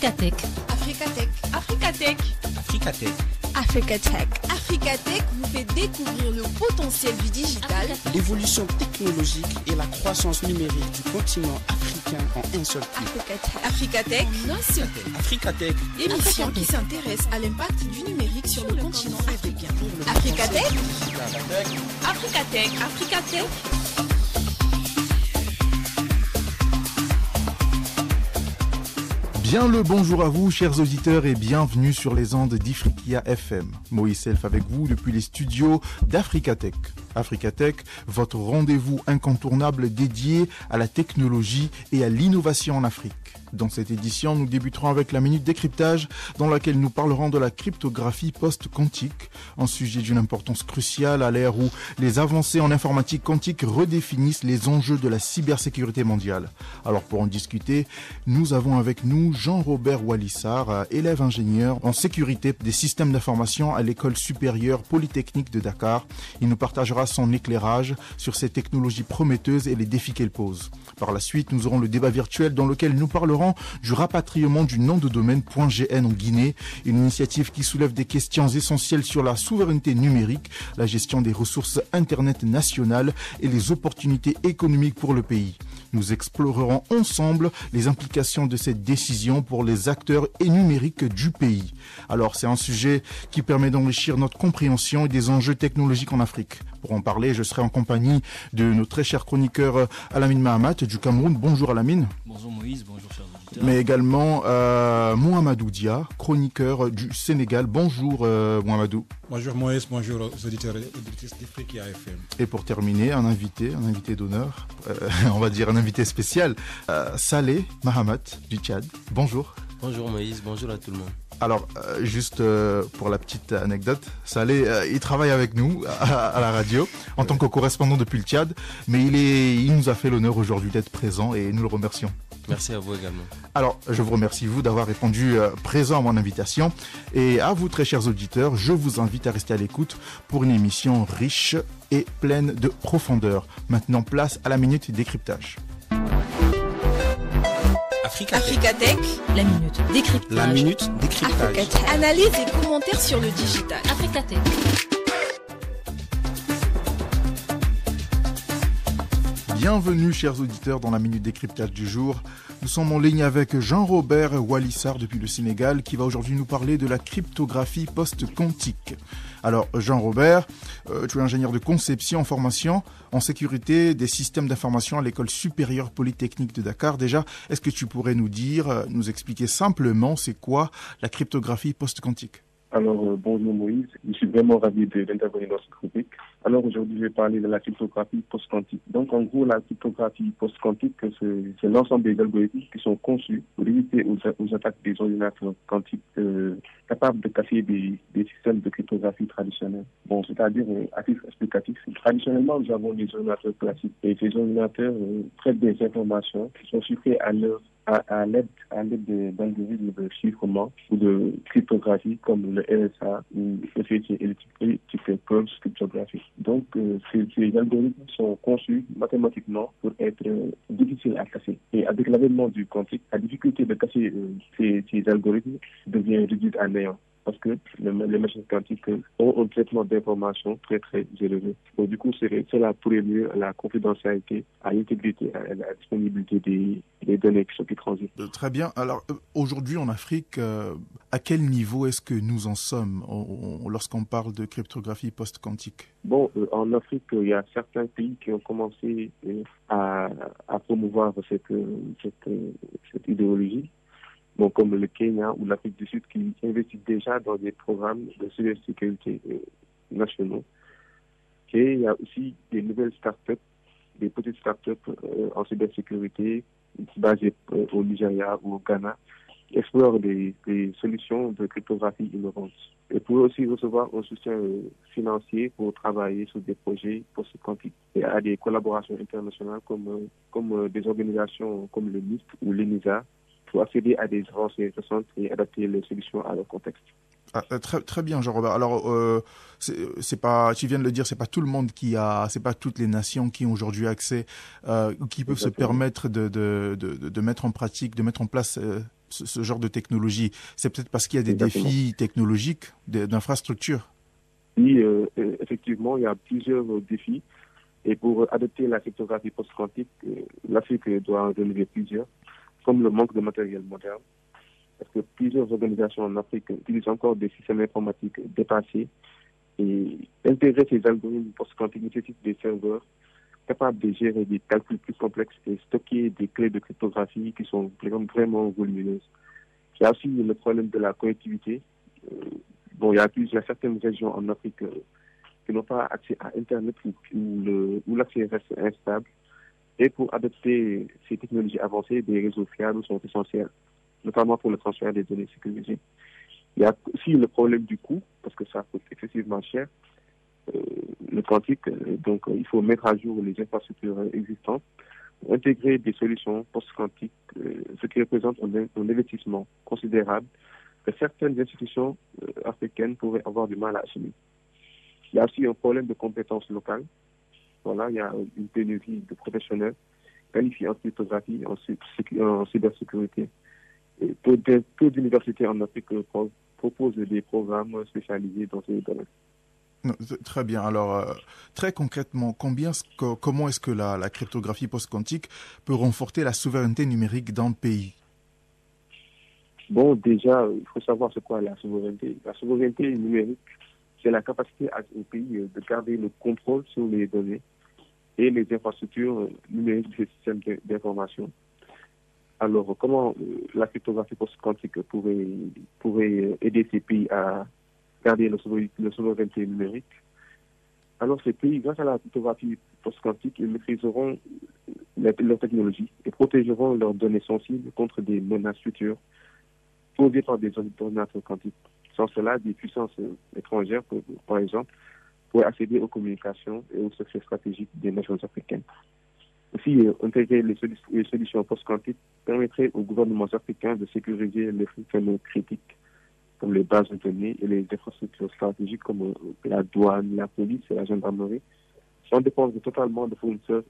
Africatech. Africatech. Africatech. Africatech. Africatech. Africatech vous fait découvrir le potentiel du digital, l'évolution technologique et la croissance numérique du continent africain en un seul clic. Africatech en un seul clic. Africatech. L'émission qui s'intéresse à l'impact du numérique sur le continent africain. Africatech. Africatech. Africatech. Bien le bonjour à vous, chers auditeurs, et bienvenue sur les ondes d'Ifriqiya FM. Moïse Self avec vous depuis les studios d'Africatech. Africatech, votre rendez-vous incontournable dédié à la technologie et à l'innovation en Afrique. Dans cette édition, nous débuterons avec la minute décryptage dans laquelle nous parlerons de la cryptographie post-quantique, un sujet d'une importance cruciale à l'ère où les avancées en informatique quantique redéfinissent les enjeux de la cybersécurité mondiale. Alors pour en discuter, nous avons avec nous Jean-Robert Walissard, élève ingénieur en sécurité des systèmes d'information à l'école supérieure polytechnique de Dakar. Il nous partagera son éclairage sur ces technologies prometteuses et les défis qu'elles posent. Par la suite, nous aurons le débat virtuel dans lequel nous parlerons du rapatriement du nom de domaine .gn en Guinée, une initiative qui soulève des questions essentielles sur la souveraineté numérique, la gestion des ressources Internet nationales et les opportunités économiques pour le pays. Nous explorerons ensemble les implications de cette décision pour les acteurs et numériques du pays. Alors, c'est un sujet qui permet d'enrichir notre compréhension des enjeux technologiques en Afrique. Pour en parler, je serai en compagnie de nos très chers chroniqueurs Alamine Mahamat du Cameroun. Bonjour Alamine. Bonjour Moïse, bonjour chers auditeurs. Mais également Mohamedou Dia, chroniqueur du Sénégal. Bonjour Mohamedou. Bonjour Moïse, bonjour aux auditeurs et auditrices d'Ifriqiya FM. Et pour terminer, un invité d'honneur, on va dire un invité spécial, Saleh Mahamat du Tchad. Bonjour. Bonjour Moïse, bonjour à tout le monde. Alors, juste pour la petite anecdote, Saleh, il travaille avec nous à la radio en tant que correspondant depuis le Tchad, mais il nous a fait l'honneur aujourd'hui d'être présent et nous le remercions. Merci à vous également. Alors, je vous remercie vous d'avoir répondu présent à mon invitation. Et à vous, très chers auditeurs, je vous invite à rester à l'écoute pour une émission riche et pleine de profondeur. Maintenant, place à la minute décryptage. Africatech, la minute décryptage. La minute décryptage. Africatech. Analyse et commentaires sur le digital. Africatech. Bienvenue chers auditeurs dans la minute décryptage du jour. Nous sommes en ligne avec Jean-Robert Walissard depuis le Sénégal qui va aujourd'hui nous parler de la cryptographie post-quantique. Alors Jean-Robert, tu es ingénieur de conception en formation en sécurité des systèmes d'information à l'école supérieure polytechnique de Dakar. Déjà, est-ce que tu pourrais nous expliquer simplement c'est quoi la cryptographie post-quantique ? Alors, bonjour Moïse, je suis vraiment ravi d'intervenir dans cette rubrique. Alors aujourd'hui, je vais parler de la cryptographie post-quantique. Donc en gros, la cryptographie post-quantique, c'est l'ensemble des algorithmes qui sont conçus pour résister aux attaques des ordinateurs quantiques capables de casser des systèmes de cryptographie traditionnels. Bon, c'est-à-dire, à titre explicatif, traditionnellement, nous avons des ordinateurs classiques et ces ordinateurs traitent des informations qui sont chiffrées à l'aide d'algorithmes de chiffrement ou de cryptographie comme le RSA ou le fichier électrique type Perl cryptographie. Donc, ces algorithmes sont conçus mathématiquement pour être difficiles à casser. Et avec l'avènement du quantique, la difficulté de casser ces algorithmes devient réduite à néant. Parce que les machines quantiques ont un traitement d'information très très élevé. Donc, du coup, cela pourrait nuire à la confidentialité, à l'intégrité, à la disponibilité des données qui transitent. Très bien. Alors, aujourd'hui en Afrique, à quel niveau est-ce que nous en sommes lorsqu'on parle de cryptographie post-quantique ? Bon, en Afrique, il y a certains pays qui ont commencé à promouvoir cette idéologie. Bon, comme le Kenya ou l'Afrique du Sud qui investissent déjà dans des programmes de cybersécurité nationaux. Et il y a aussi des nouvelles startups, des petites startups en cybersécurité basées au Nigeria ou au Ghana qui explorent des solutions de cryptographie innovantes. Et pour aussi recevoir un soutien financier pour travailler sur des projets post-quantiques. Il y a des collaborations internationales comme des organisations comme le NIST ou l'ENISA pour accéder à des avancées récentes et adapter les solutions à leur contexte. Très bien, Jean-Robert. Alors, c'est pas, tu viens de le dire, c'est pas tout le monde c'est pas toutes les nations qui ont aujourd'hui accès, qui peuvent se permettre de mettre en pratique, de mettre en place ce genre de technologie? C'est peut-être parce qu'il y a des Exactement. défis technologiques, d'infrastructure. Oui, effectivement, il y a plusieurs défis. Et pour adopter la cryptographie post-quantique, l'Afrique doit en relever plusieurs, comme le manque de matériel moderne, parce que plusieurs organisations en Afrique utilisent encore des systèmes informatiques dépassés. Et intégrer ces algorithmes post-quantiques nécessite des serveurs capables de gérer des calculs plus complexes et stocker des clés de cryptographie qui sont vraiment volumineuses. Il y a aussi le problème de la connectivité. Il y a certaines régions en Afrique qui n'ont pas accès à Internet où l'accès reste instable. Et pour adopter ces technologies avancées, des réseaux fiables sont essentiels, notamment pour le transfert des données sécurisées. Il y a aussi le problème du coût, parce que ça coûte excessivement cher, le quantique. Donc, il faut mettre à jour les infrastructures existantes, intégrer des solutions post-quantiques, ce qui représente un investissement considérable que certaines institutions africaines pourraient avoir du mal à assumer. Il y a aussi un problème de compétences locales. Voilà, il y a une pénurie de professionnels qualifiés en cryptographie, en cybersécurité. Et peu d'universités en Afrique proposent des programmes spécialisés dans ces domaines. Très bien. Alors, très concrètement, comment est-ce que la cryptographie post-quantique peut renforcer la souveraineté numérique d'un pays? Bon, déjà, il faut savoir c'est quoi la souveraineté. La souveraineté numérique, c'est la capacité au pays de garder le contrôle sur les données et les infrastructures numériques de ces systèmes d'information. Alors, comment la cryptographie post-quantique pourrait aider ces pays à garder la souveraineté numérique? Alors, ces pays, grâce à la cryptographie post-quantique, ils maîtriseront leur technologie et protégeront leurs données sensibles contre des menaces futures posées par des ordinateurs quantiques. Sans cela, des puissances étrangères, par exemple, pourraient accéder aux communications et aux succès stratégiques des nations africaines. Aussi, intégrer les solutions post-quantiques permettrait aux gouvernements africains de sécuriser les fonctionnements critiques, comme les bases de données et les infrastructures stratégiques comme la douane, la police et la gendarmerie, sans dépendre totalement de fournisseurs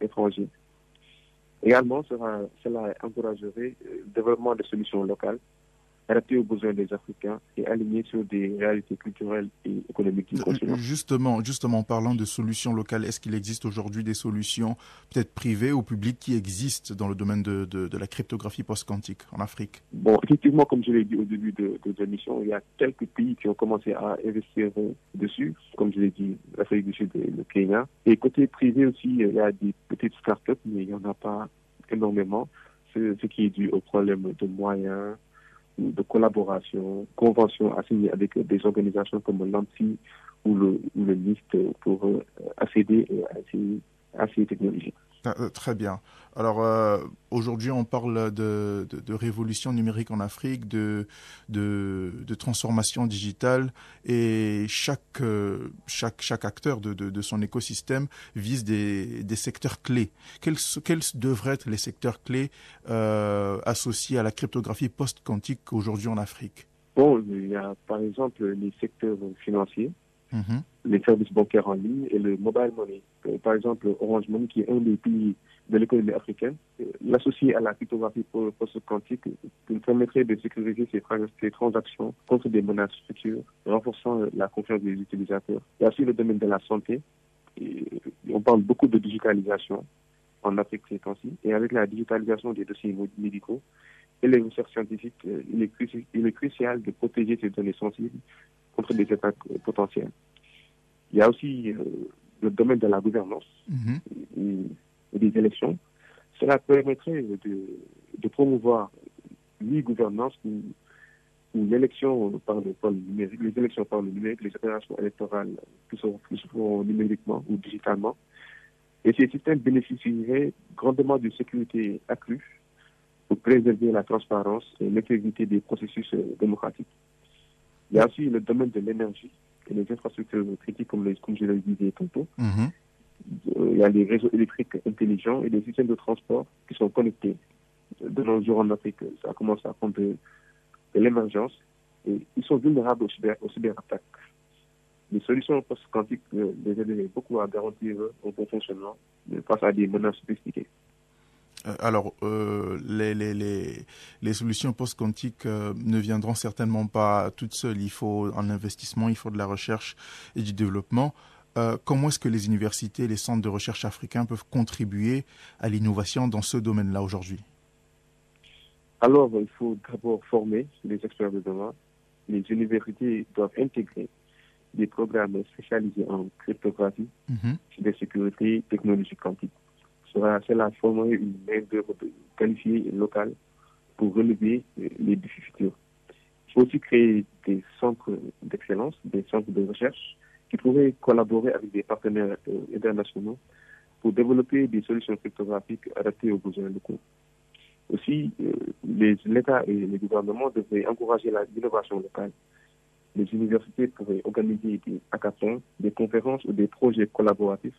étrangers. Également, cela encouragerait le développement de solutions locales, adaptées aux besoins des Africains et alignées sur des réalités culturelles et économiques du continent. Justement, en parlant de solutions locales, est-ce qu'il existe aujourd'hui des solutions peut-être privées ou publiques qui existent dans le domaine de la cryptographie post-quantique en Afrique? Bon, effectivement, comme je l'ai dit au début de l'émission, il y a quelques pays qui ont commencé à investir dessus, comme je l'ai dit, l'Afrique du Sud et le Kenya. Et côté privé aussi, il y a des petites startups, mais il n'y en a pas énormément, ce qui est dû au problème de moyens, de collaboration, conventions assignées avec des organisations comme l'ANSI ou le NIST pour accéder à ces technologies. Très bien. Alors, aujourd'hui, on parle de révolution numérique en Afrique, de transformation digitale, et chaque acteur de son écosystème vise des secteurs clés. Quels devraient être les secteurs clés associés à la cryptographie post-quantique aujourd'hui en Afrique? Bon, il y a par exemple les secteurs financiers, les services bancaires en ligne et le mobile money. Par exemple, Orange Money, qui est un des pays de l'économie africaine, l'associer à la cryptographie post-quantique permettrait de sécuriser ces transactions contre des menaces futures, renforçant la confiance des utilisateurs. Il y a aussi le domaine de la santé. Et on parle beaucoup de digitalisation en Afrique ces temps-ci. Et avec la digitalisation des dossiers médicaux et les recherches scientifiques, il est crucial de protéger ces données sensibles contre des attaques potentielles. Il y a aussi le domaine de la gouvernance et des élections. Cela permettrait de promouvoir l'e-gouvernance ou l'élection par le numérique, les élections par le numérique, les opérations électorales qui sont numériquement ou digitalement. Et ces systèmes bénéficieraient grandement de sécurité accrue pour préserver la transparence et l'intégrité des processus démocratiques. Il y a aussi le domaine de l'énergie et les infrastructures critiques, comme je l'ai dit tantôt. Il y a les réseaux électriques intelligents et les systèmes de transport qui sont connectés. De nos jours en Afrique, ça commence à prendre de l'émergence et ils sont vulnérables aux cyberattaques. Les solutions post-quantiques les aideraient beaucoup à garantir un bon fonctionnement face à des menaces sophistiquées. Alors, les solutions post-quantiques ne viendront certainement pas toutes seules. Il faut un investissement, il faut de la recherche et du développement. Comment est-ce que les universités, les centres de recherche africains peuvent contribuer à l'innovation dans ce domaine-là aujourd'hui? Alors, il faut d'abord former les experts de demain. Les universités doivent intégrer des programmes spécialisés en cryptographie, cybersécurité, technologie quantique. Cela formerait une main-d'œuvre qualifiée et locale pour relever les défis futurs. Il faut aussi créer des centres d'excellence, des centres de recherche qui pourraient collaborer avec des partenaires internationaux pour développer des solutions cryptographiques adaptées aux besoins locaux. Aussi, l'État et les gouvernements devraient encourager l'innovation locale. Les universités pourraient organiser des hackathons, des conférences ou des projets collaboratifs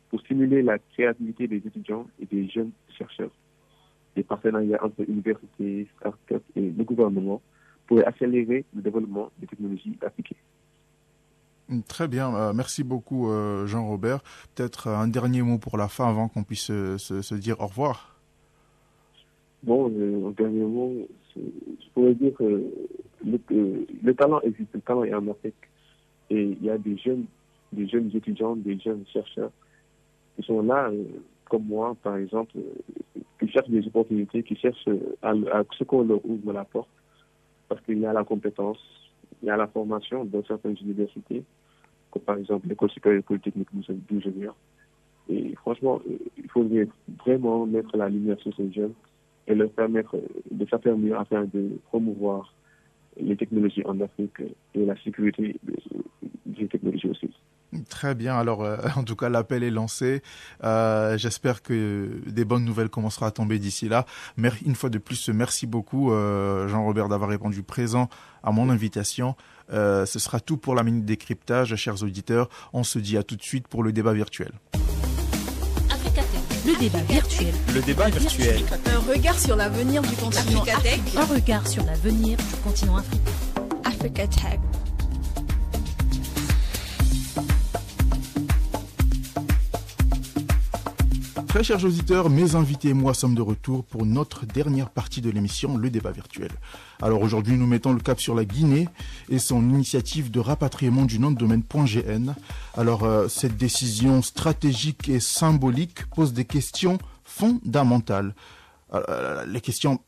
pour stimuler la créativité des étudiants et des jeunes chercheurs. Les partenariats entre universités, startups et le gouvernement pourraient accélérer le développement des technologies appliquées. Très bien, merci beaucoup Jean-Robert. Peut-être un dernier mot pour la fin avant qu'on puisse se dire au revoir. Bon, en dernier mot, je pourrais dire que le talent existe, le talent est en Afrique. Et il y a des jeunes étudiants, des jeunes chercheurs qui sont là, comme moi, par exemple, qui cherchent des opportunités, qui cherchent à ce qu'on leur ouvre la porte. Parce qu'il y a la compétence, il y a la formation dans certaines universités, comme par exemple l'École supérieure polytechnique d'où je viens. Et franchement, il faudrait vraiment mettre la lumière sur ces jeunes et leur permettre de s'affermir afin de promouvoir les technologies en Afrique et la sécurité des technologies aussi. Très bien, alors en tout cas l'appel est lancé. J'espère que des bonnes nouvelles commenceront à tomber d'ici là. Mais une fois de plus, merci beaucoup Jean-Robert d'avoir répondu présent à mon invitation. Ce sera tout pour la Minute Décryptage, chers auditeurs. On se dit à tout de suite pour le débat virtuel. Le débat virtuel. Le débat virtuel. Un regard sur l'avenir du continent africain. Un regard sur l'avenir du continent africain. Africa Tech. Très chers auditeurs, mes invités et moi sommes de retour pour notre dernière partie de l'émission, le débat virtuel. Alors aujourd'hui, nous mettons le cap sur la Guinée et son initiative de rapatriement du nom de domaine .gn. Alors cette décision stratégique et symbolique pose des questions fondamentales. Les questions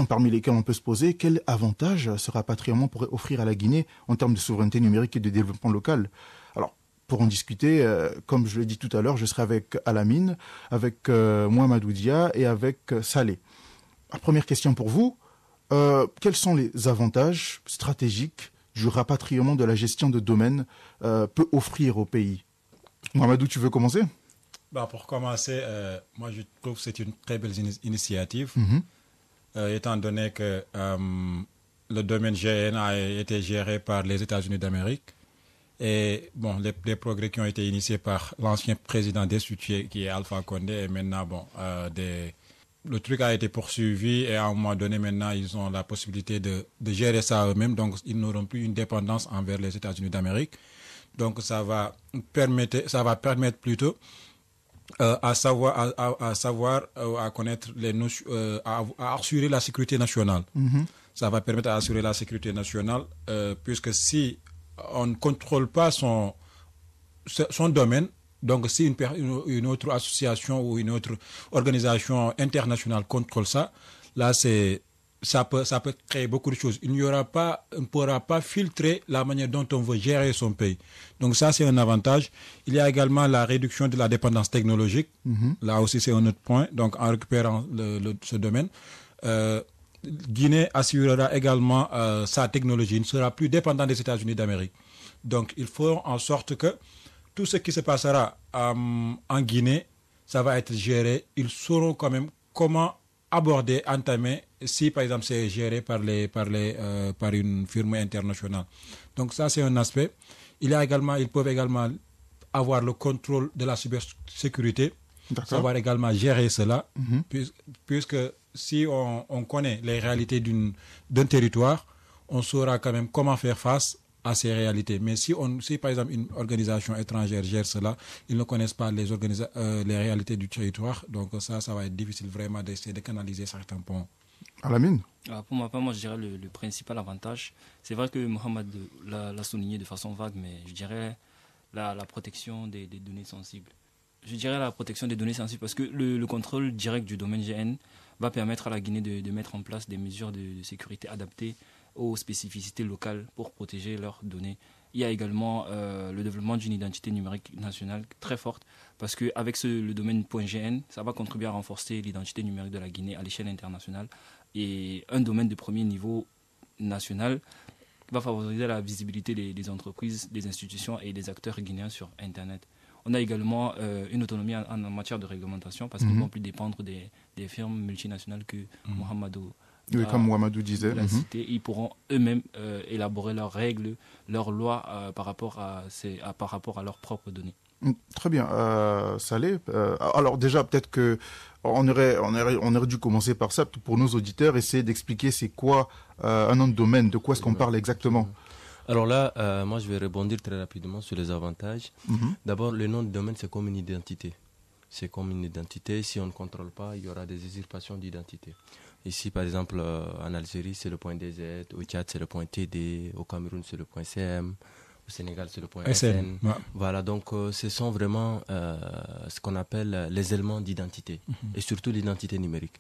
parmi lesquelles on peut se poser, quel avantage ce rapatriement pourrait offrir à la Guinée en termes de souveraineté numérique et de développement local? Alors, pour en discuter, comme je l'ai dit tout à l'heure, je serai avec Alamine, avec Mohamed Oudia et avec Saleh. La première question pour vous, quels sont les avantages stratégiques du rapatriement de la gestion de domaine peut offrir au pays? Mohamedou, tu veux commencer? Pour commencer, moi je trouve que c'est une très belle initiative, étant donné que le domaine GN a été géré par les États-Unis d'Amérique. Et bon, les progrès qui ont été initiés par l'ancien président destitué qui est Alpha Condé, et maintenant, le truc a été poursuivi et à un moment donné, maintenant, ils ont la possibilité de gérer ça eux-mêmes. Donc, ils n'auront plus une dépendance envers les États-Unis d'Amérique. Donc, ça va permettre plutôt à connaître les notions, à assurer la sécurité nationale. Ça va permettre d'assurer la sécurité nationale, puisque si on ne contrôle pas son domaine, donc si une autre association ou une autre organisation internationale contrôle ça, là ça peut créer beaucoup de choses. On ne pourra pas filtrer la manière dont on veut gérer son pays. Donc ça, c'est un avantage. Il y a également la réduction de la dépendance technologique. Là aussi, c'est un autre point. Donc en récupérant ce domaine, Guinée assurera également sa technologie. Il ne sera plus dépendant des États-Unis d'Amérique. Donc, il faut en sorte que tout ce qui se passera en Guinée, ça va être géré. Ils sauront quand même comment aborder, entamer, si par exemple c'est géré par une firme internationale. Donc ça, c'est un aspect. Ils peuvent également avoir le contrôle de la cybersécurité, savoir également gérer cela, puisque si on connaît les réalités d'un territoire, on saura quand même comment faire face à ces réalités. Mais si par exemple une organisation étrangère gère cela, ils ne connaissent pas les réalités du territoire, donc ça va être difficile vraiment d'essayer de canaliser certains points. Alamine? Pour ma part, moi je dirais le principal avantage, c'est vrai que Mohamed l'a souligné de façon vague, mais je dirais la protection des données sensibles. Je dirais la protection des données sensibles parce que le contrôle direct du domaine GN va permettre à la Guinée de mettre en place des mesures de sécurité adaptées aux spécificités locales pour protéger leurs données. Il y a également le développement d'une identité numérique nationale très forte parce qu'avec le domaine .gn, ça va contribuer à renforcer l'identité numérique de la Guinée à l'échelle internationale. Et un domaine de premier niveau national va favoriser la visibilité des entreprises, des institutions et des acteurs guinéens sur Internet. On a également une autonomie en matière de réglementation parce qu'ils ne vont plus dépendre des firmes multinationales que Mohamedou comme Mohamedou disait. Ils pourront eux-mêmes élaborer leurs règles, leurs lois par rapport à leurs propres données. Très bien. Saleh, alors déjà, peut-être qu'on aurait dû commencer par ça, pour nos auditeurs, essayer d'expliquer c'est quoi un nom de domaine, de quoi est-ce qu'on parle exactement. Alors là, moi je vais rebondir très rapidement sur les avantages. D'abord, le nom de domaine, c'est comme une identité. C'est comme une identité. Si on ne contrôle pas, il y aura des usurpations d'identité. Ici, par exemple, en Algérie, c'est le .dz, au Tchad, c'est le .td, au Cameroun, c'est le .cm, au Sénégal, c'est le .sn. Ouais. Voilà, donc ce sont vraiment ce qu'on appelle les éléments d'identité, et surtout l'identité numérique.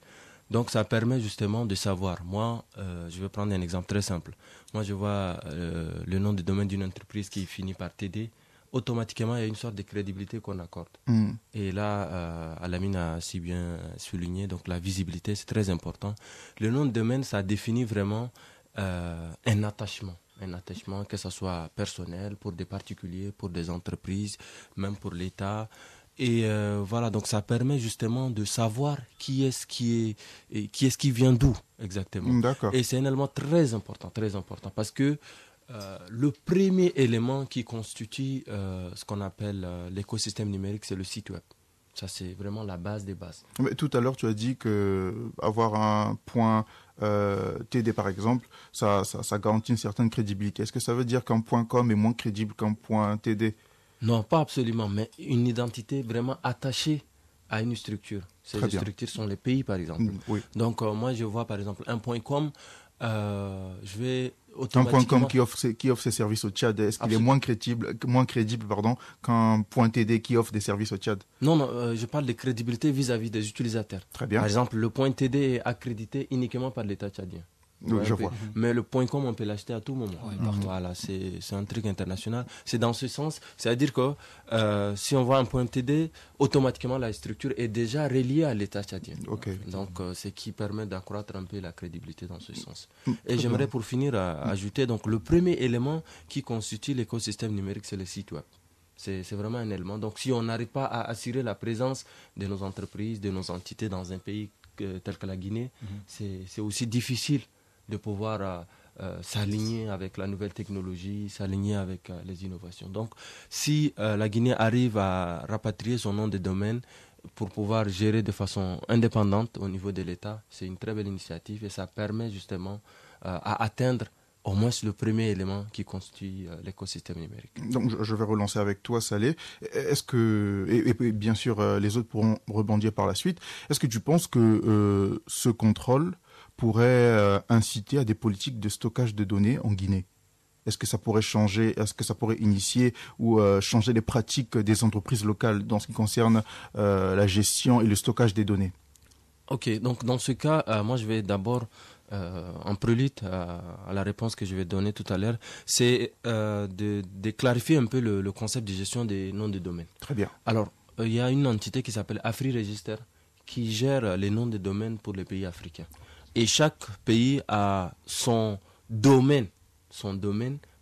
Donc ça permet justement de savoir. Moi, je vais prendre un exemple très simple. Moi, je vois le nom de domaine d'une entreprise qui finit par TD. Automatiquement, il y a une sorte de crédibilité qu'on accorde. Et là, Alamine a si bien souligné, donc la visibilité, c'est très important. Le nom de domaine, ça définit vraiment un attachement, que ce soit personnel, pour des particuliers, pour des entreprises, même pour l'État. Et voilà, donc ça permet justement de savoir qui est-ce qui vient d'où exactement. D'accord. Et c'est un élément très important, parce que le premier élément qui constitue ce qu'on appelle l'écosystème numérique, c'est le site web. Ça, c'est vraiment la base des bases. Mais tout à l'heure, tu as dit qu'avoir un point TD, par exemple, ça garantit une certaine crédibilité. Est-ce que ça veut dire qu'un point .com est moins crédible qu'un point TD? Non, pas absolument, mais une identité vraiment attachée à une structure. Ces structures sont les pays, par exemple. Oui. Donc, moi, je vois, par exemple, un point .com, je vais automatiquement... Un point .com qui offre ses services au Tchad, est-ce qu'il est moins crédible qu'un point TD qui offre des services au Tchad? Non, je parle de crédibilité vis-à-vis des utilisateurs. Très bien. Par exemple, le point TD est accrédité uniquement par l'État tchadien. Oui, je vois. Mais le point .com, on peut l'acheter à tout moment. Voilà, c'est un truc international. C'est dans ce sens. C'est-à-dire que si on voit un point TD, automatiquement la structure est déjà reliée à l'État tchadien. Donc, ce qui permet d'accroître un peu la crédibilité dans ce sens. Et j'aimerais pour finir ajouter, donc le premier élément qui constitue l'écosystème numérique, c'est le site web. C'est vraiment un élément. Donc, si on n'arrive pas à assurer la présence de nos entreprises, de nos entités dans un pays tel que la Guinée, c'est aussi difficile de pouvoir s'aligner avec la nouvelle technologie, s'aligner avec les innovations. Donc, si la Guinée arrive à rapatrier son nom de domaine pour pouvoir gérer de façon indépendante au niveau de l'État, c'est une très belle initiative et ça permet justement à atteindre au moins le premier élément qui constitue l'écosystème numérique. Donc, je vais relancer avec toi, Saleh. Est-ce que, et bien sûr, les autres pourront rebondir par la suite, est-ce que tu penses que ce contrôle pourrait inciter à des politiques de stockage de données en Guinée? Est-ce que ça pourrait changer, est-ce que ça pourrait initier ou changer les pratiques des entreprises locales dans ce qui concerne la gestion et le stockage des données? Ok, donc dans ce cas, moi je vais d'abord, en prélude à la réponse que je vais donner tout à l'heure, c'est de clarifier un peu le concept de gestion des noms de domaine. Très bien. Alors, il y a une entité qui s'appelle AfriRegister qui gère les noms de domaine pour les pays africains. Et chaque pays a son domaine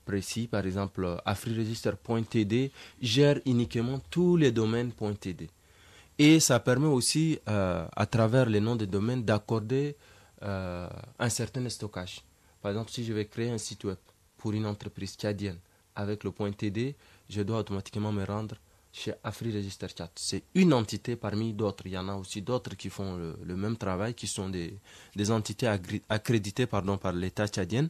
précis. Par exemple, AfriRegister.td gère uniquement tous les domaines .td. Et ça permet aussi, à travers les noms de domaine, d'accorder un certain stockage. Par exemple, si je vais créer un site web pour une entreprise tchadienne avec le .td, je dois automatiquement me rendre chez AfriRegister Tchad. C'est une entité parmi d'autres. Il y en a aussi d'autres qui font le même travail, qui sont des entités accréditées par l'État tchadien.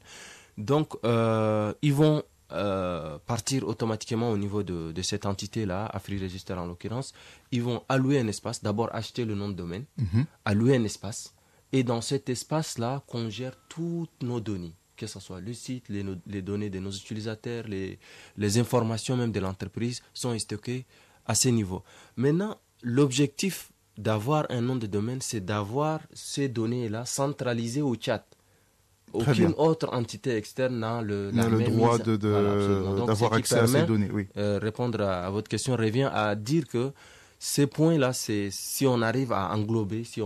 Donc, ils vont partir automatiquement au niveau de cette entité-là, AfriRegister en l'occurrence. Ils vont allouer un espace, d'abord acheter le nom de domaine, allouer un espace, et dans cet espace-là, qu'on gère toutes nos données, que ce soit le site, les données de nos utilisateurs, les informations même de l'entreprise sont stockées à ce niveau. Maintenant, l'objectif d'avoir un nom de domaine, c'est d'avoir ces données-là centralisées au Tchad. Aucune autre entité externe n'a le droit d'avoir accès à ces données. Oui. Répondre à votre question revient à dire que ces points-là, si on arrive à englober, si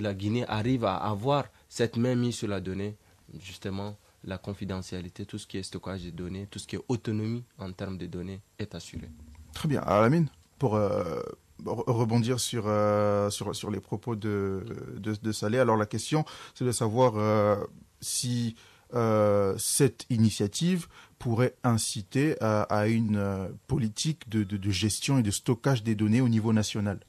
la Guinée arrive à avoir cette même mise sur la donnée, justement, la confidentialité, tout ce qui est stockage de données, tout ce qui est autonomie en termes de données est assuré. Très bien. Alamine, pour rebondir sur les propos de Saleh, alors la question, c'est de savoir si cette initiative pourrait inciter à une politique de gestion et de stockage des données au niveau national.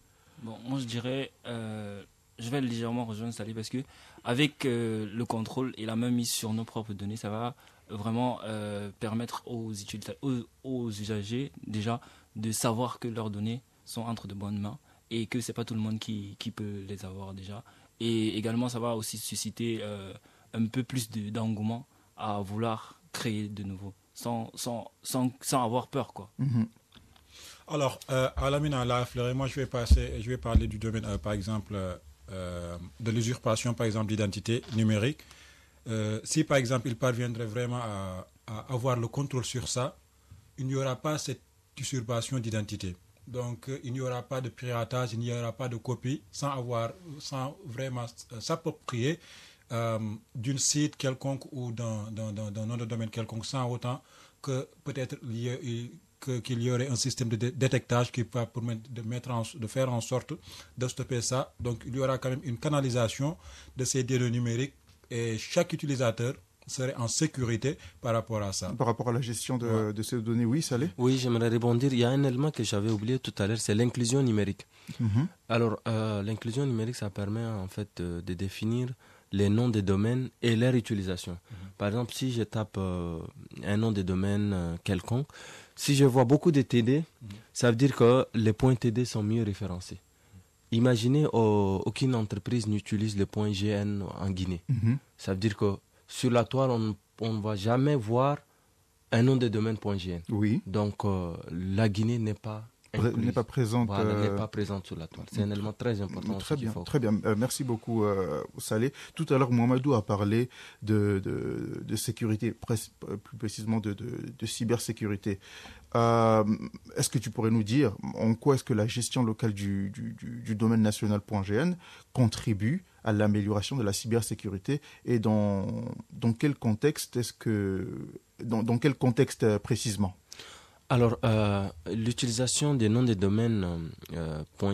Bon, moi je dirais, je vais légèrement rejoindre Saleh parce que avec le contrôle et la même mise sur nos propres données, ça va vraiment permettre aux usagers déjà de savoir que leurs données sont entre de bonnes mains et que c'est pas tout le monde qui peut les avoir déjà. Et également, ça va aussi susciter un peu plus d'engouement à vouloir créer de nouveau, sans avoir peur, quoi. Alors, Alamine l'a affleuré. Moi, je vais parler du domaine, par exemple, de l'usurpation, par exemple, d'identité numérique. Si, par exemple, il parviendrait vraiment à avoir le contrôle sur ça, il n'y aura pas cette usurpation d'identité. Donc, il n'y aura pas de piratage, il n'y aura pas de copie, sans vraiment s'approprier d'un site quelconque ou d'un nom de domaine quelconque, sans autant que peut-être qu'il y aurait un système de détectage qui va permettre de faire en sorte de stopper ça. Donc, il y aura quand même une canalisation de ces données numériques et chaque utilisateur serait en sécurité par rapport à ça. Par rapport à la gestion de ces données, oui, Saleh ? Oui, j'aimerais rebondir. Il y a un élément que j'avais oublié tout à l'heure, c'est l'inclusion numérique. Alors, l'inclusion numérique, ça permet en fait de définir les noms des domaines et leur utilisation. Par exemple, si je tape un nom de domaine quelconque, si je vois beaucoup de TD, ça veut dire que les points TD sont mieux référencés. Imaginez aucune entreprise n'utilise le point GN en Guinée. Ça veut dire que sur la toile, on ne va jamais voir un nom de domaine .gn. Oui. Donc, la Guinée n'est pas présente. N'est pas présente sur la toile. C'est un élément très important. Très bien. Très bien. Merci beaucoup, Saleh. Tout à l'heure, Mohamedou a parlé de sécurité, plus précisément de cybersécurité. Est-ce que tu pourrais nous dire en quoi est-ce que la gestion locale du domaine national.gn contribue à l'amélioration de la cybersécurité et dans quel contexte dans quel contexte précisément? Alors, l'utilisation des noms des domaines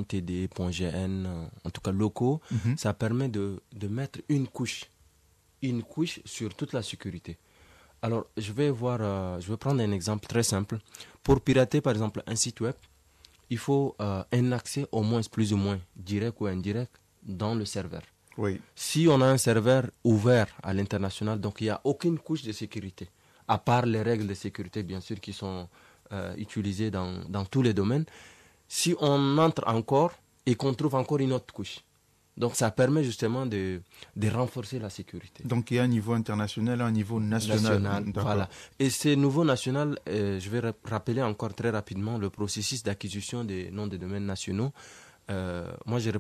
.td, .gn, en tout cas locaux, ça permet de mettre une couche sur toute la sécurité. Alors, je vais prendre un exemple très simple. Pour pirater, par exemple, un site web, il faut un accès au moins, plus ou moins, direct ou indirect, dans le serveur. Oui. Si on a un serveur ouvert à l'international, donc il n'y a aucune couche de sécurité, à part les règles de sécurité, bien sûr, qui sont utilisées dans tous les domaines. Si on entre encore et qu'on trouve encore une autre couche, donc ça permet justement de renforcer la sécurité. Donc il y a un niveau international et un niveau national. Voilà. Et ce niveau national, je vais rappeler encore très rapidement le processus d'acquisition des noms de domaines nationaux. Moi, je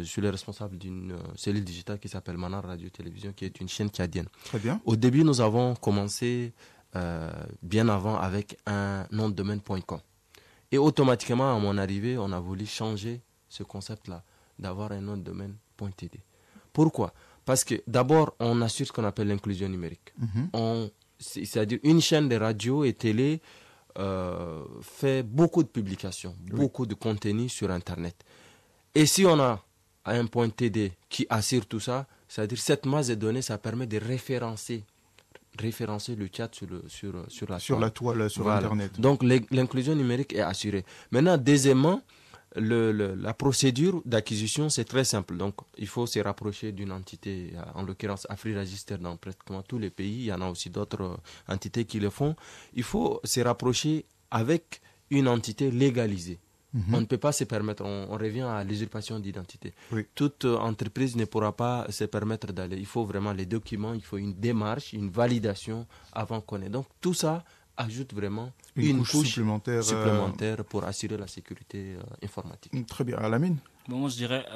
suis le responsable d'une cellule digitale qui s'appelle Manar Radio-Télévision, qui est une chaîne tchadienne. Très bien. Au début, nous avons commencé bien avant avec un nom de domaine.com. Et automatiquement, à mon arrivée, on a voulu changer ce concept-là, d'avoir un nom de domaine .td. Pourquoi ? Parce que d'abord, on assure ce qu'on appelle l'inclusion numérique. C'est-à-dire une chaîne de radio et télé fait beaucoup de publications, beaucoup de contenu sur Internet. Et si on a un .td qui assure tout ça, c'est-à-dire cette masse de données, ça permet de référencer le chat sur la toile. Sur Internet. Donc l'inclusion numérique est assurée. Maintenant, deuxièmement, la procédure d'acquisition, c'est très simple. Donc, il faut se rapprocher d'une entité, en l'occurrence AfriRegister dans pratiquement tous les pays. Il y en a aussi d'autres entités qui le font. Il faut se rapprocher avec une entité légalisée. On ne peut pas se permettre, on revient à l'usurpation d'identité. Oui. Toute entreprise ne pourra pas se permettre d'aller. Il faut vraiment les documents, il faut une démarche, une validation avant qu'on ait. Donc tout ça ajoute vraiment une couche supplémentaire pour assurer la sécurité informatique. Très bien. Alamine? Bon, moi je dirais,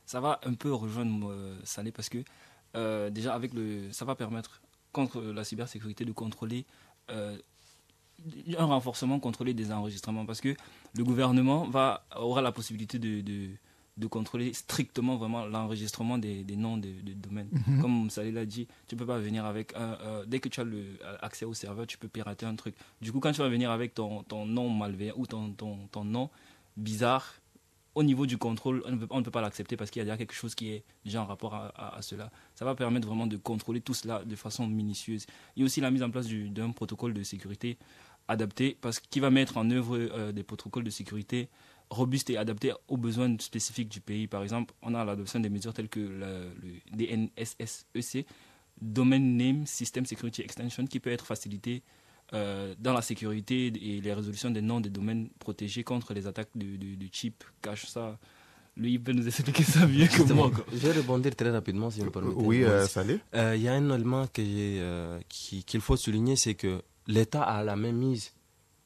ça va un peu rejoindre Sané parce que déjà ça va permettre contre la cybersécurité de contrôler un renforcement contrôlé des enregistrements parce que le gouvernement aura la possibilité de contrôler strictement vraiment l'enregistrement des noms de domaines. Comme Salih l'a dit, tu ne peux pas venir avec dès que tu as accès au serveur, tu peux pirater un truc. Du coup, quand tu vas venir avec ton nom malveillant ou ton nom bizarre, au niveau du contrôle, on ne peut pas l'accepter parce qu'il y a déjà quelque chose qui est déjà en rapport à cela. Ça va permettre vraiment de contrôler tout cela de façon minutieuse. Il y a aussi la mise en place d'un protocole de sécurité adapté parce qu'il va mettre en œuvre des protocoles de sécurité robustes et adaptés aux besoins spécifiques du pays. Par exemple, on a l'adoption des mesures telles que le DNSSEC, Domain Name System Security Extension, qui peut être facilité dans la sécurité et les résolutions des noms des domaines protégés contre les attaques de chip cache. Ça, lui, il peut nous expliquer ça mieux que moi. Je vais rebondir très rapidement, si vous me permettez. Oui, Salih. Il y a un élément qu'il faut souligner, c'est que l'État a la même mise,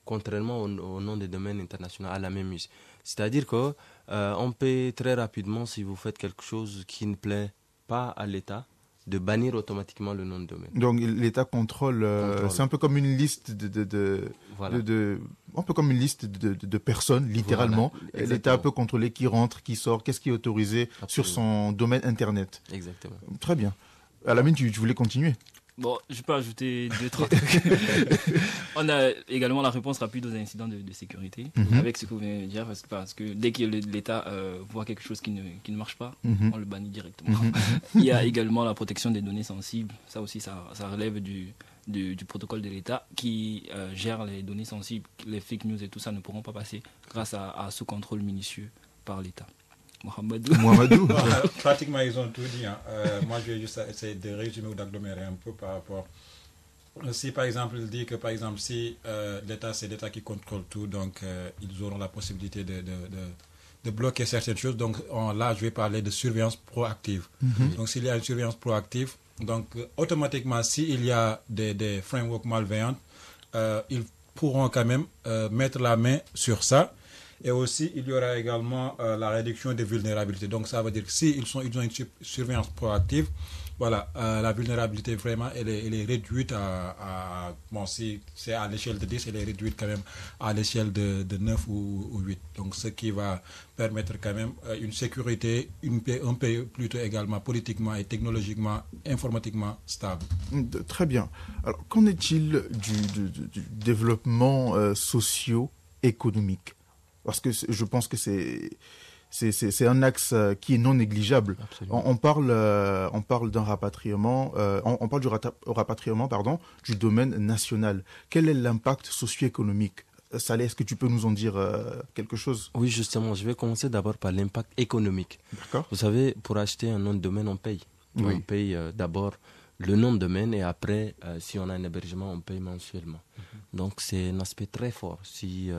contrairement au nom des domaines internationaux, a la même mise. C'est-à-dire qu'on peut très rapidement, si vous faites quelque chose qui ne plaît pas à l'État, de bannir automatiquement le nom de domaine. Donc l'État contrôle. C'est un peu comme une liste un peu comme une liste de personnes, littéralement. Voilà, l'État peut contrôler qui rentre, qui sort, qu'est-ce qui est autorisé sur son domaine Internet. Exactement. Très bien. Alamine, tu voulais continuer? Bon, je peux ajouter 2-3 trucs. On a également la réponse rapide aux incidents de sécurité, avec ce que vous venez de dire, parce que dès que l'État voit quelque chose qui ne marche pas, on le bannit directement. Il y a également la protection des données sensibles. Ça aussi, ça relève du protocole de l'État qui gère les données sensibles. Les fake news et tout ça ne pourront pas passer grâce à ce contrôle minutieux par l'État. Mohamedou. Pratiquement, ils ont tout dit. Moi, je vais juste essayer de résumer ou d'agglomérer un peu par rapport. Si, par exemple, il dit que, par exemple, si l'État, c'est l'État qui contrôle tout, donc ils auront la possibilité de bloquer certaines choses. Donc là, je vais parler de surveillance proactive. Donc, s'il y a une surveillance proactive, donc automatiquement, s'il y a des frameworks malveillants, ils pourront quand même mettre la main sur ça. Et aussi, il y aura également la réduction des vulnérabilités. Donc, ça veut dire que s'ils ont une surveillance proactive, voilà, la vulnérabilité, vraiment, elle est réduite bon, si c'est à l'échelle de 10, elle est réduite quand même à l'échelle de 9 ou 8. Donc, ce qui va permettre quand même une sécurité, un pays plutôt également politiquement et technologiquement, informatiquement stable. Très bien. Alors, qu'en est-il du développement socio-économique ? Parce que je pense que c'est un axe qui est non négligeable. On parle d'un rapatriement, on parle du rapatriement, du domaine national. Quel est l'impact socio-économique? Saleh, est-ce que tu peux nous en dire quelque chose? Oui, justement, je vais commencer d'abord par l'impact économique. D'accord. Vous savez, pour acheter un nom de domaine, on paye. Oui. On paye d'abord le nom de domaine et après, si on a un hébergement, on paye mensuellement. Donc c'est un aspect très fort. Si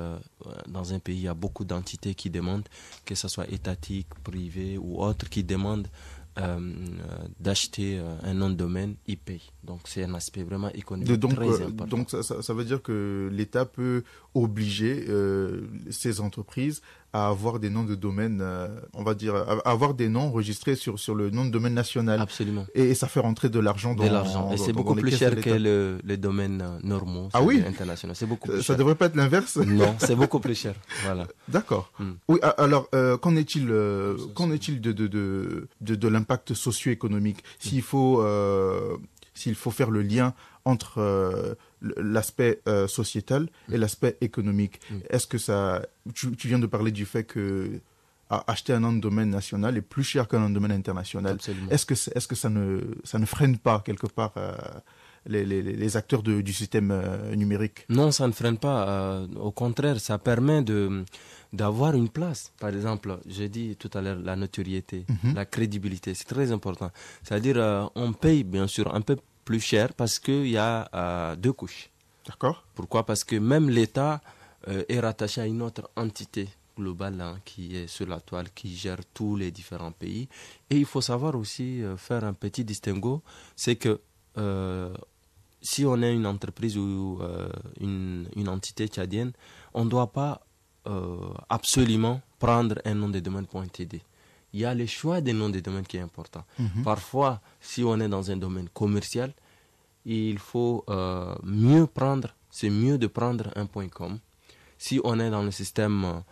dans un pays, il y a beaucoup d'entités qui demandent, que ce soit étatique, privé ou autre, qui demandent d'acheter un nom de domaine, ils payent. Donc c'est un aspect vraiment économique très important. Donc ça veut dire que l'État peut obliger ces entreprises à avoir des noms de domaine, on va dire, à avoir des noms enregistrés sur le nom de domaine national. Absolument. Et ça fait rentrer de l'argent dans l'argent. Et c'est beaucoup plus cher que les domaines normaux, internationaux. C'est beaucoup plus cher. Ça devrait pas être l'inverse? Non, c'est beaucoup plus cher. Voilà. D'accord. Oui, alors, qu'en est-il de l'impact socio-économique? S'il faut faire le lien entre l'aspect sociétal et l'aspect économique, est-ce que ça... Tu viens de parler du fait que acheter un nom de domaine national est plus cher qu'un nom de domaine international. Absolument. Est-ce que ça ne freine pas quelque part les acteurs du système numérique? Non, ça ne freine pas. Au contraire, ça permet d'avoir une place. Par exemple, j'ai dit tout à l'heure la notoriété, la crédibilité, c'est très important. C'est-à-dire, on paye bien sûr un peu plus cher parce qu'il y a deux couches. D'accord. Pourquoi? Parce que même l'État est rattaché à une autre entité globale qui est sur la toile, qui gère tous les différents pays. Et il faut savoir aussi faire un petit distinguo, c'est que si on est une entreprise ou une entité tchadienne, on ne doit pas absolument prendre un nom de domaine .td. Il y a le choix des noms de domaine qui est important. Parfois, si on est dans un domaine commercial, il faut c'est mieux de prendre un .com. Si on est dans le système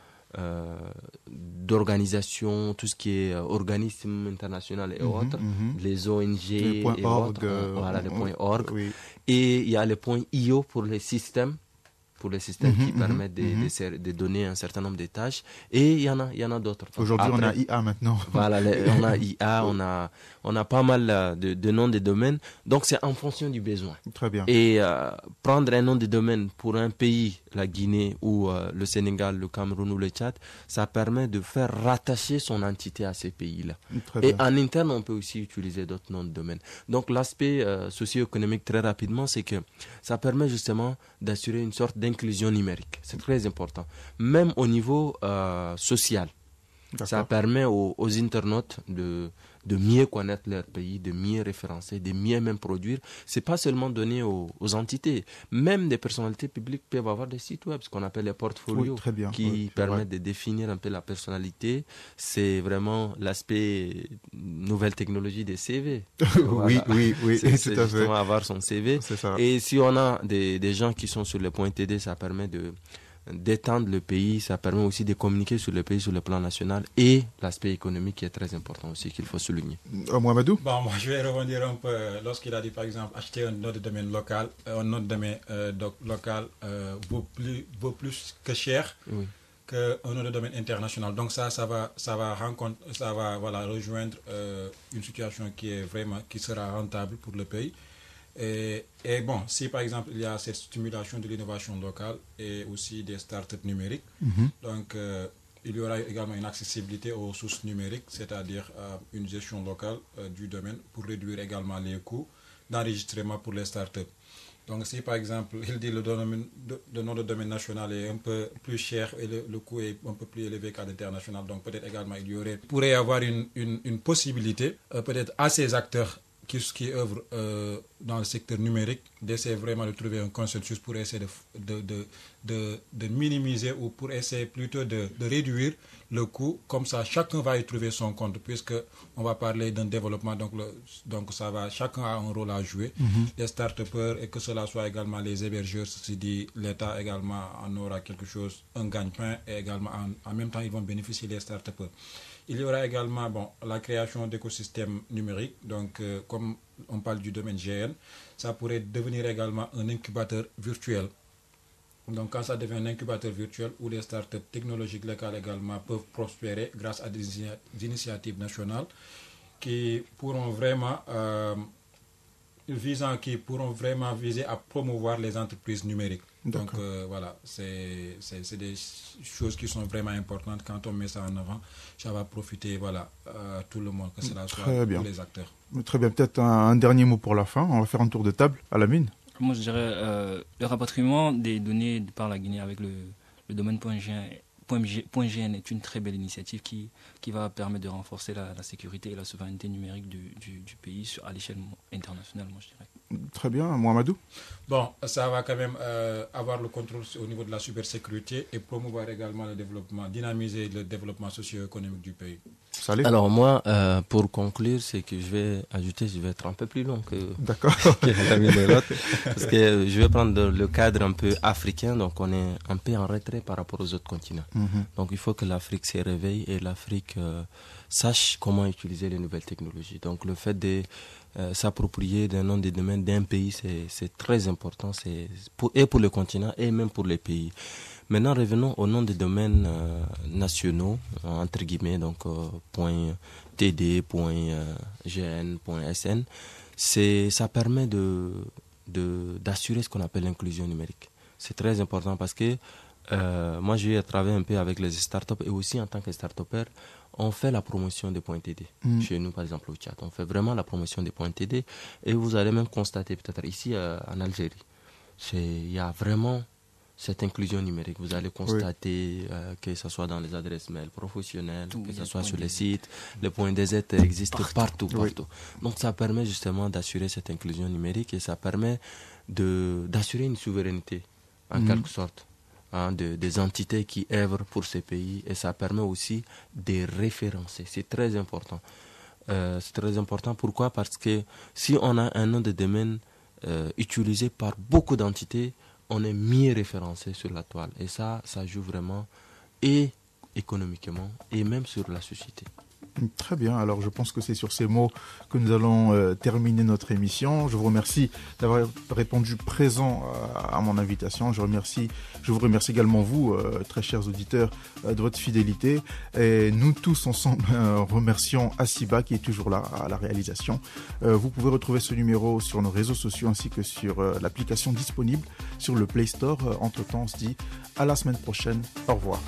d'organisation, tout ce qui est organisme international et autres, les ONG les et .org, autres, voilà, les .org. Oui. Et il y a le .io pour les systèmes qui permettent de donner un certain nombre de tâches. Et il y en a d'autres. Aujourd'hui, on a IA maintenant. Voilà, on a IA, on a pas mal de noms de domaines. Donc, c'est en fonction du besoin. Très bien. Et prendre un nom de domaine pour un pays, la Guinée ou le Sénégal, le Cameroun ou le Tchad, ça permet de faire rattacher son entité à ces pays-là. Et en interne, on peut aussi utiliser d'autres noms de domaine. Donc, l'aspect socio-économique, très rapidement, c'est que ça permet justement d'assurer une sorte d'inclusion numérique. C'est très important. Même au niveau social. Ça permet aux internautes de mieux connaître leur pays, de mieux référencer, de mieux même produire. C'est pas seulement donné aux entités. Même des personnalités publiques peuvent avoir des sites web, ce qu'on appelle les portfolios, qui permettent de définir un peu la personnalité. C'est vraiment l'aspect nouvelle technologie des CV. Voilà. oui, c'est tout à fait. Avoir son CV. Et si on a des gens qui sont sur le .td, ça permet d'étendre le pays, ça permet aussi de communiquer sur le pays sur le plan national et l'aspect économique qui est très important aussi qu'il faut souligner. Mohamedou? Bon, moi je vais rebondir un peu lorsqu'il a dit par exemple acheter un nom de domaine local, un nom de domaine local vaut plus que cher qu'un nom de domaine international. Donc ça va rejoindre une situation qui sera rentable pour le pays. Et bon, si par exemple il y a cette stimulation de l'innovation locale et aussi des startups numériques, donc il y aura également une accessibilité aux sources numériques, c'est-à-dire une gestion locale du domaine pour réduire également les coûts d'enregistrement pour les startups. Donc si par exemple il dit le nom de domaine national est un peu plus cher et le coût est un peu plus élevé qu'à l'international, donc peut-être également pourrait y avoir une possibilité peut-être à ces acteurs qui œuvrent dans le secteur numérique, d'essayer vraiment de trouver un consensus pour essayer de minimiser ou pour essayer plutôt de réduire le coût. Comme ça, chacun va y trouver son compte, puisqu'on va parler d'un développement, donc chacun a un rôle à jouer. Les start-upers, et que cela soit également les hébergeurs, ceci dit, l'État également en aura quelque chose, un gagne-pain, et également en même temps, ils vont bénéficier des start-upers. Il y aura également la création d'écosystèmes numériques. Donc, comme on parle du domaine GN, ça pourrait devenir également un incubateur virtuel. Donc, quand ça devient un incubateur virtuel où les startups technologiques locales également peuvent prospérer grâce à des initiatives nationales qui pourront vraiment viser à promouvoir les entreprises numériques. Donc voilà, c'est des choses qui sont vraiment importantes. Quand on met ça en avant, ça va profiter à tout le monde, que cela soit pour les acteurs. Très bien, peut-être un dernier mot pour la fin. On va faire un tour de table à la mine. Moi je dirais le rapatriement des données par la Guinée avec le domaine .gn est une très belle initiative qui va permettre de renforcer la sécurité et la souveraineté numérique du pays à l'échelle internationale, moi je dirais. Très bien, Mohamedou. Bon, ça va quand même avoir le contrôle au niveau de la cybersécurité et promouvoir également le développement, dynamiser le développement socio-économique du pays. Salih. Alors moi, pour conclure, c'est que je vais être un peu plus long que l'ami de l'autre, parce que je vais prendre le cadre un peu africain, donc on est un peu en retrait par rapport aux autres continents. Donc il faut que l'Afrique se réveille et l'Afrique sache comment utiliser les nouvelles technologies. Donc le fait de s'approprier d'un nom de domaine d'un pays, c'est très important, et pour le continent et même pour les pays. Maintenant, revenons au nom des domaines nationaux, entre guillemets, donc .td, .gn, .sn. Ça permet d'assurer ce qu'on appelle l'inclusion numérique. C'est très important parce que moi, j'ai travaillé un peu avec les startups et aussi en tant que start-upper, on fait la promotion des points TD. Chez nous, par exemple, au Tchad, on fait vraiment la promotion des points TD et vous allez même constater peut-être ici en Algérie, il y a vraiment cette inclusion numérique. Vous allez constater que ce soit dans les adresses mail professionnelles, que ce soit sur les sites, les points DZ existent partout. Donc ça permet justement d'assurer cette inclusion numérique et ça permet d'assurer une souveraineté en quelque sorte. Des entités qui œuvrent pour ces pays et ça permet aussi de référencer. C'est très important. C'est très important. Pourquoi? Parce que si on a un nom de domaine utilisé par beaucoup d'entités, on est mieux référencé sur la toile. Et ça joue vraiment et économiquement et même sur la société. Très bien, alors je pense que c'est sur ces mots que nous allons terminer notre émission. Je vous remercie d'avoir répondu présent à mon invitation. Je vous remercie également vous, très chers auditeurs, de votre fidélité. Et nous tous ensemble remercions Asiba qui est toujours là à la réalisation. Vous pouvez retrouver ce numéro sur nos réseaux sociaux ainsi que sur l'application disponible sur le Play Store. Entre-temps, on se dit à la semaine prochaine. Au revoir.